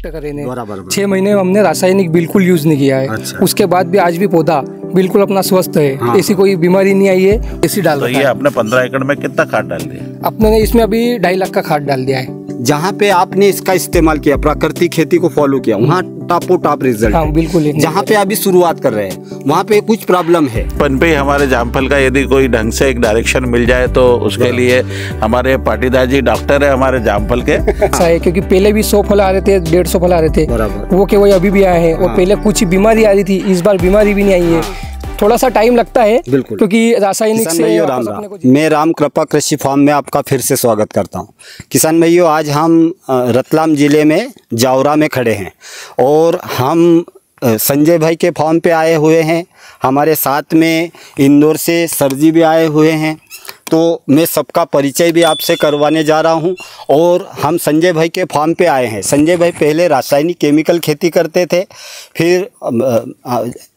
Contact करे ने 6 महीने हमने रासायनिक बिल्कुल यूज नहीं किया है। अच्छा। उसके बाद भी आज भी पौधा बिल्कुल अपना स्वस्थ है। हाँ। ऐसी कोई बीमारी नहीं आई है। ऐसी डाल तो ये आपने 15 एकड़ में कितना खाद डाल दिया? अपने ने इसमें अभी 2.5 लाख का खाद डाल दिया है। जहाँ पे आपने इसका इस्तेमाल किया, प्राकृतिक खेती को फॉलो किया, वहाँ टॉपो टॉप रिजल्ट। हाँ, बिल्कुल। जहाँ पे अभी शुरुआत कर रहे हैं वहाँ पे कुछ प्रॉब्लम है। पन पे हमारे जामफल का यदि कोई ढंग से एक डायरेक्शन मिल जाए तो उसके लिए हमारे पाटीदार जी डॉक्टर है हमारे जामफल के। ऐसा है क्योंकि पहले भी 100 फल आ रहे थे, 150 फल आ रहे थे, वो के वही अभी भी आए हैं। और पहले कुछ बीमारी आ रही थी, इस बार बीमारी भी नहीं आई है। थोड़ा सा टाइम लगता है बिल्कुल, क्योंकि रासायनिक से। मैं राम कृपा कृषि फार्म में आपका फिर से स्वागत करता हूं। किसान भाइयों, आज हम रतलाम जिले में जावरा में खड़े हैं और हम संजय भाई के फार्म पे आए हुए हैं। हमारे साथ में इंदौर से सर जी भी आए हुए हैं। तो मैं सबका परिचय भी आपसे करवाने जा रहा हूं। और हम संजय भाई के फार्म पे आए हैं। संजय भाई पहले रासायनिक केमिकल खेती करते थे, फिर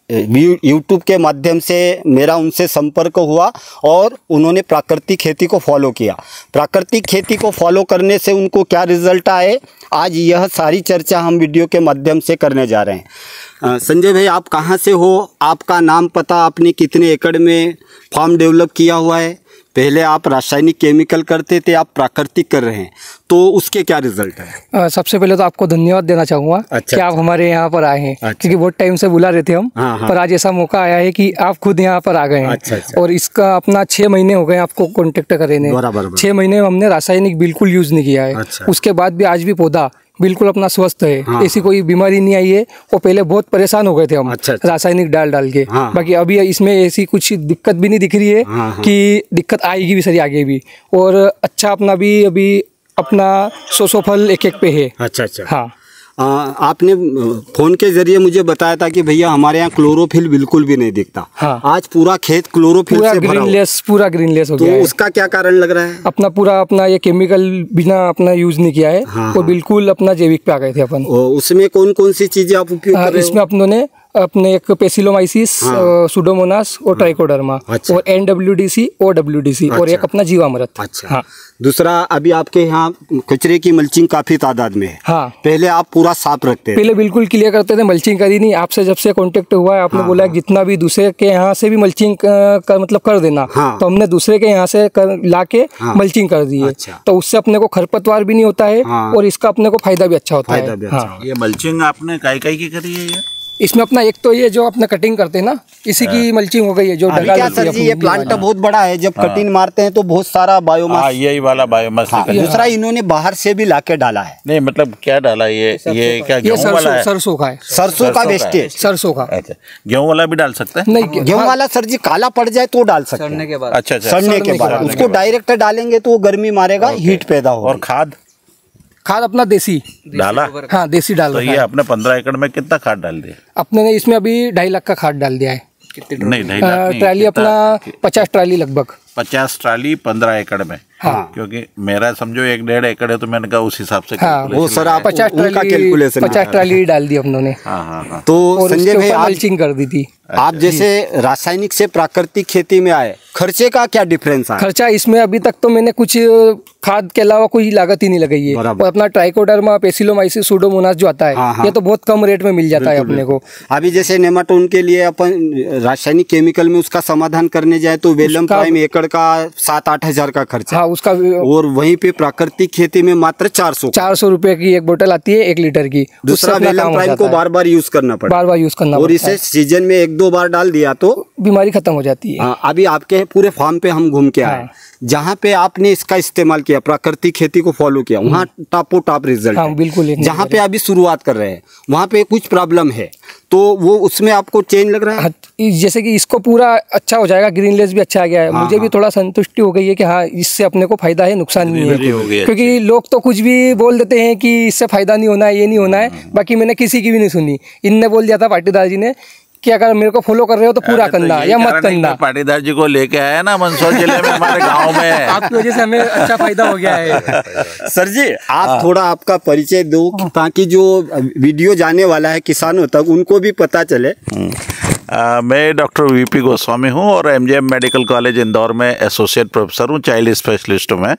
यूट्यूब के माध्यम से मेरा उनसे संपर्क हुआ और उन्होंने प्राकृतिक खेती को फॉलो किया। प्राकृतिक खेती को फॉलो करने से उनको क्या रिजल्ट आए, आज यह सारी चर्चा हम वीडियो के माध्यम से करने जा रहे हैं। संजय भाई, आप कहाँ से हो? आपका नाम, पता, आपने कितने एकड़ में फार्म डेवलप किया हुआ है? पहले आप रासायनिक केमिकल करते थे, आप प्राकृतिक कर रहे हैं, तो उसके क्या रिजल्ट है? सबसे पहले तो आपको धन्यवाद देना चाहूँगा कि आप हमारे यहाँ पर आए हैं। क्योंकि बहुत टाइम से बुला रहे थे हम। पर आज ऐसा मौका आया है कि आप खुद यहाँ पर आ गए हैं। और इसका अपना 6 महीने हो गए आपको कॉन्टेक्ट करे ने। 6 महीने हमने रासायनिक बिल्कुल यूज नहीं किया है। उसके बाद भी आज भी पौधा बिल्कुल अपना स्वस्थ है। ऐसी कोई बीमारी नहीं आई है। वो पहले बहुत परेशान हो गए थे हम रासायनिक डाल के। बाकी अभी इसमें ऐसी कुछ दिक्कत भी नहीं दिख रही है कि दिक्कत आएगी भी सही आगे भी। और अच्छा अपना भी अभी अपना 100 फल एक पे है। अच्छा। हाँ। आपने फोन के जरिए मुझे बताया था कि भैया हमारे यहाँ क्लोरोफिल बिल्कुल भी नहीं दिखता। हाँ। आज पूरा खेत क्लोरोफिल से भरा हुआ। पूरा ग्रीनलेस हो गया है। उसका क्या कारण लग रहा है? अपना ये केमिकल बिना अपना यूज नहीं किया है। और बिल्कुल अपना जैविक पे आ गए थे अपन। उसमें कौन कौन सी चीजें आप उपयोग कर रहे हो? इसमें अपने एक पेसिलोमाइसिस, सुडोमोनास और ट्राइकोडर्मा और NWDC OWDC और एक अपना जीवामृत। अच्छा। दूसरा, अभी आपके यहाँ कचरे की मल्चिंग काफी तादाद में है। हाँ। पहले आप पूरा साफ रखते थे? पहले बिल्कुल क्लियर करते थे, मल्चिंग करी नहीं। आपसे जब से कांटेक्ट हुआ है, आपने बोला जितना भी दूसरे के यहाँ से भी मल्चिंग कर देना। तो हमने दूसरे के यहाँ से ला के मल्चिंग कर दी है। तो उससे अपने को खरपतवार भी नहीं होता है और इसका अपने को फायदा भी अच्छा होता है। ये मल्चिंग आपने काई की करी है? ये इसमें अपना एक तो ये जो अपना कटिंग करते हैं ना, इसी की मल्चिंग हो गई है। जो क्या सर जी, ये प्लांट बहुत बड़ा है। जब कटिंग मारते हैं तो बहुत सारा बायोमास, यही वाला बायोमास। दूसरा इन्होंने बाहर से भी लाके डाला है। नहीं, मतलब क्या डाला? ये क्या गेहूं वाला है? सरसों का है। सरसों का वेस्टेज। सरसों का। अच्छा, गेहूं वाला भी डाल सकते हैं? नहीं, गेहूं वाला सर जी काला पड़ जाए तो डाल सकते हैं। सड़ने के बाद। अच्छा। सड़ने के बाद उसको डायरेक्ट डालेंगे तो वो गर्मी मारेगा, हीट पैदा होगा। और खाद अपना देसी डाला? हाँ, देसी डाल। तो ये आपने 15 एकड़ में कितना खाद डाल दिया? अपने ने इसमें अभी 2.5 लाख का खाद डाल दिया है। नहीं, 2.5 लाख नहीं, ट्राली अपना 50 ट्राली लगभग। 50 ट्राली 15 एकड़ में। हाँ। क्योंकि मेरा समझो 1-1.5 एकड़ है, तो मैंने कहा उस हिसाब से। हाँ, वो सर आप 50 ट्राली डाल दी हम लोगों ने। हाँ। तो संजय भाई, मल्चिंग कर दी थी। आप जैसे रासायनिक से प्राकृतिक खेती में आए, खर्चे का क्या डिफरेंस है? खर्चा इसमें अभी तक तो मैंने कुछ खाद के अलावा कोई लागत ही नहीं लगाई है। और अपना ट्राइकोडर्मा, पेसिलोमाइसिस, सुडोमोनास जो आता है, ये तो बहुत कम रेट में मिल जाता है अपने को। अभी जैसे नेमाटोड के लिए अपन रासायनिक केमिकल में उसका समाधान करने जाए तो वेलम प्राइम एकड़ का 7-8 हजार का खर्चा। हाँ, उसका। और वहीं पे प्राकृतिक खेती में मात्र 400 रुपए की एक बोतल आती है 1 लीटर की। दूसरा, वेलम प्राइम को बार बार यूज करना पड़ता है। और इसे सीजन में 1-2 बार डाल दिया तो बीमारी खत्म हो जाती है। अभी आपके पूरे फार्म पे हम घूम के आए। जहाँ पे आपने इसका इस्तेमाल किया, प्राकृतिक खेती को फॉलो किया, वहाँ टॉपो टॉप रिजल्ट। हाँ, बिल्कुल। जहाँ पे अभी शुरुआत कर रहे हैं वहाँ पे कुछ प्रॉब्लम है, तो वो उसमें आपको चेंज लग रहा है? जैसे कि इसको पूरा अच्छा हो जाएगा, ग्रीनलेस भी अच्छा आ गया है। मुझे भी थोड़ा संतुष्टि हो गई है कि हाँ, इससे अपने को फायदा है, नुकसान नहीं है। क्योंकि लोग तो कुछ भी बोल देते हैं कि इससे फायदा नहीं होना है, ये नहीं होना है। बाकी मैंने किसी की भी नहीं सुनी। इनने बोल दिया था पाटीदार जी ने कि अगर मेरे को फॉलो कर रहे हो तो पूरा करना या मत करना। पाटीदार जी को लेके आया ना मंदसौर जिले में, हमारे गांव में। आपकी वजह से हमें अच्छा फायदा हो गया है। सर जी, आप थोड़ा आपका परिचय दो ताकि जो वीडियो जाने वाला है किसानों तक, उनको भी पता चले। मैं डॉक्टर वीपी गोस्वामी हूं और एमजीएम मेडिकल कॉलेज इंदौर में एसोसिएट प्रोफेसर हूं, चाइल्ड स्पेशलिस्ट हूं मैं।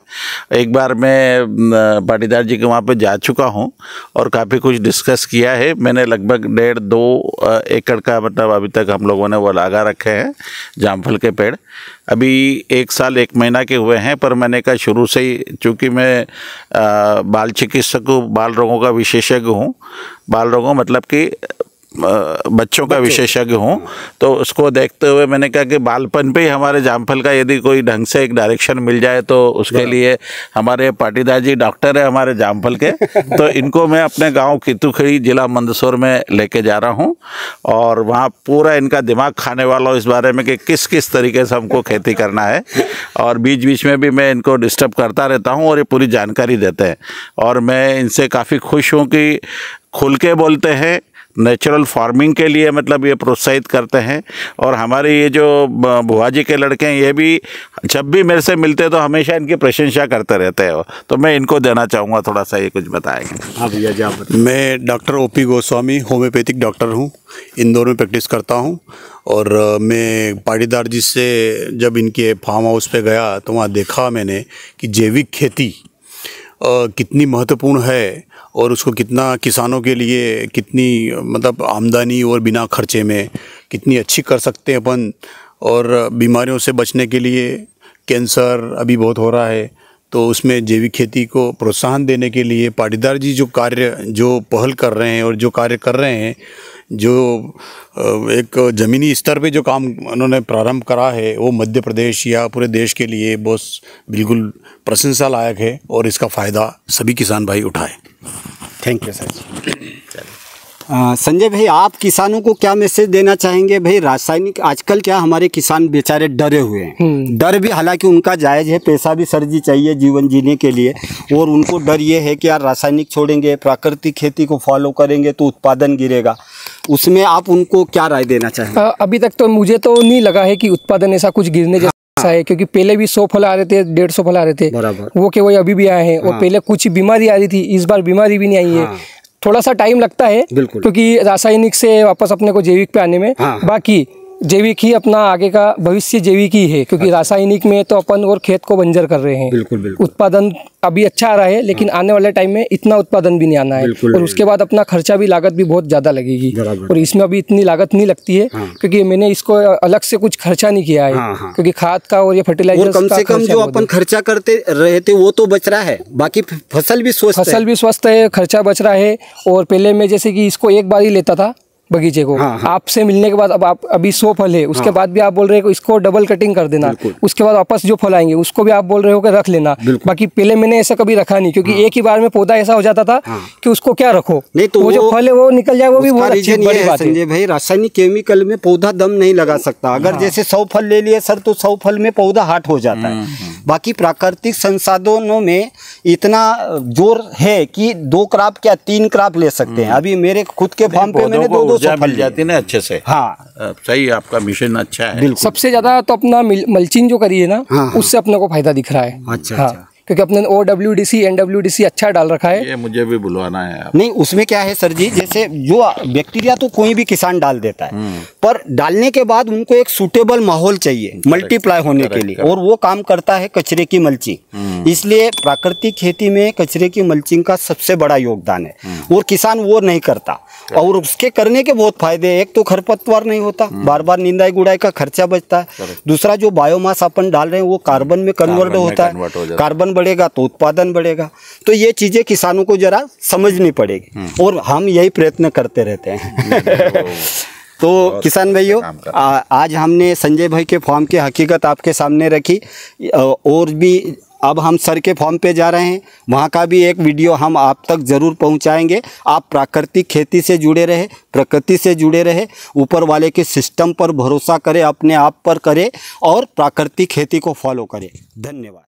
एक बार मैं पाटीदार जी के वहाँ पे जा चुका हूं और काफ़ी कुछ डिस्कस किया है। मैंने लगभग 1.5-2 एकड़ का मतलब अभी तक हम लोगों ने वो लगा रखे हैं जामफल के पेड़। अभी 1 साल 1 महीना के हुए हैं, पर मैंने कहा शुरू से ही, चूँकि मैं बाल चिकित्सक हूँ, बाल रोगों का विशेषज्ञ हूँ, बाल रोगों मतलब कि बच्चों का विशेषज्ञ हूँ, तो उसको देखते हुए मैंने कहा कि बालपन पे ही हमारे जामफल का यदि कोई ढंग से एक डायरेक्शन मिल जाए तो उसके लिए हमारे पाटीदार जी डॉक्टर है हमारे जामफल के, तो इनको मैं अपने गांव कीतूखेड़ी जिला मंदसौर में लेके जा रहा हूँ और वहाँ पूरा इनका दिमाग खाने वाला हूँ इस बारे में कि किस किस तरीके से हमको खेती करना है। और बीच बीच में भी मैं इनको डिस्टर्ब करता रहता हूँ और ये पूरी जानकारी देते हैं और मैं इनसे काफ़ी खुश हूँ कि खुल के बोलते हैं, नेचुरल फार्मिंग के लिए मतलब ये प्रोत्साहित करते हैं। और हमारे ये जो बुआ जी के लड़के हैं, ये भी जब भी मेरे से मिलते हैं तो हमेशा इनकी प्रशंसा करते रहते हैं, तो मैं इनको देना चाहूँगा थोड़ा सा ये कुछ बताएंगे। हाँ भैया जी, आप बताएं। मैं doctor OP Goswami homeopathic doctor हूँ, इंदौर में प्रैक्टिस करता हूँ। और मैं पाटीदार जी से जब इनके फार्म हाउस पे गया तो वहाँ देखा मैंने कि जैविक खेती कितनी महत्वपूर्ण है और उसको कितना किसानों के लिए कितनी मतलब आमदनी और बिना खर्चे में कितनी अच्छी कर सकते हैं अपन। और बीमारियों से बचने के लिए, कैंसर अभी बहुत हो रहा है, तो उसमें जैविक खेती को प्रोत्साहन देने के लिए पाटीदार जी जो पहल कर रहे हैं और जो कार्य कर रहे हैं, जो एक ज़मीनी स्तर पे जो काम उन्होंने प्रारंभ करा है, वो मध्य प्रदेश या पूरे देश के लिए बहुत बिल्कुल प्रशंसा लायक है और इसका फ़ायदा सभी किसान भाई उठाएं। Thank you sir. संजय भाई, आप किसानों को क्या मैसेज देना चाहेंगे? भाई रासायनिक आजकल क्या हमारे किसान बेचारे डरे हुए हैं। डर भी हालांकि उनका जायज़ है, पैसा भी सर जी चाहिए जीवन जीने के लिए, और उनको डर ये है कि यार रासायनिक छोड़ेंगे, प्राकृतिक खेती को फॉलो करेंगे तो उत्पादन गिरेगा। उसमें आप उनको क्या राय देना चाहेंगे? अभी तक तो मुझे तो नहीं लगा है कि उत्पादन ऐसा कुछ गिरने जैसा है, क्योंकि पहले भी 100 फल आ रहे थे, 150 फल आ रहे थे, वो के वही अभी भी आए हैं। और पहले कुछ बीमारी आ रही थी, इस बार बीमारी भी नहीं आई है। थोड़ा सा टाइम लगता है क्योंकि रासायनिक से वापस अपने को जैविक पे आने में। बाकी जैविक ही अपना आगे का भविष्य जैविक ही है, क्योंकि रासायनिक में तो अपन और खेत को बंजर कर रहे हैं। बिल्कुल। उत्पादन अभी अच्छा आ रहा है, लेकिन आने वाले टाइम में इतना उत्पादन भी नहीं आना है, और उसके बाद अपना खर्चा भी, लागत भी बहुत ज़्यादा लगेगी। और इसमें अभी इतनी लागत नहीं लगती है क्योंकि मैंने इसको अलग से कुछ खर्चा नहीं किया है, क्योंकि खाद का और ये फर्टिलाइजर कम से कम जो अपन खर्चा करते रहे थे वो तो बच रहा है, बाकी फसल भी स्वस्थ है, खर्चा बच रहा है। और पहले मैं जैसे कि इसको एक बार ही लेता था बगीचे को, आपसे मिलने के बाद अब आप अभी 100 फल है, उसके बाद भी आप बोल रहे हो इसको डबल कटिंग कर देना, उसके बाद वापस जो फल आएंगे उसको भी आप बोल रहे हो कि रख लेना। बाकी पहले मैंने ऐसा कभी रखा नहीं, क्योंकि एक ही बार में पौधा ऐसा हो जाता था कि उसको क्या रखो, नहीं तो वो जो फल है वो निकल जाए, वो भी बहुत अच्छी बड़ी बात है। संजय भाई, रासायनिक केमिकल में पौधा दम नहीं लगा सकता। अगर जैसे 100 फल ले लिए सर, तो 100 फल में पौधा हाट हो जाता है। बाकी प्राकृतिक संसाधनों में इतना जोर है कि 2 क्रॉप क्या 3 क्रॉप ले सकते हैं। अभी मेरे खुद के फार्म पे मैंने 200 फल जाती ना अच्छे से। हाँ, सही, आपका मिशन अच्छा है। सबसे ज्यादा तो अपना मल्चिंग जो करी है ना, उससे अपने को फायदा दिख रहा है। अच्छा। क्योंकि अपने OWDC NWDC अच्छा डाल रखा है। ये मुझे भी बुलवाना है आप। नहीं, उसमें क्या है सर जी, जैसे जो बैक्टीरिया तो कोई भी किसान डाल देता है, पर डालने के बाद उनको एक सूटेबल माहौल चाहिए मल्टीप्लाई होने के लिए, और वो काम करता है कचरे की मल्चिंग। इसलिए प्राकृतिक खेती में कचरे की मल्चिंग का सबसे बड़ा योगदान है, और किसान वो नहीं करता। और उसके करने के बहुत फायदे, एक तो खरपतवार नहीं होता, बार बार निंदाई गुड़ाई का खर्चा बचता है। दूसरा, जो बायोमास अपन डाल रहे हैं वो कार्बन में कन्वर्ट होता है, कार्बन बढ़ेगा तो उत्पादन बढ़ेगा। तो ये चीजें किसानों को जरा समझनी पड़ेगी, और हम यही प्रयत्न करते रहते हैं। तो किसान भाइयों, आज हमने संजय भाई के फार्म की हकीकत आपके सामने रखी, और भी अब हम सर के फार्म पे जा रहे हैं, वहाँ का भी एक वीडियो हम आप तक ज़रूर पहुँचाएंगे। आप प्राकृतिक खेती से जुड़े रहे, प्रकृति से जुड़े रहे, ऊपर वाले के सिस्टम पर भरोसा करें, अपने आप पर करें, और प्राकृतिक खेती को फॉलो करें। धन्यवाद।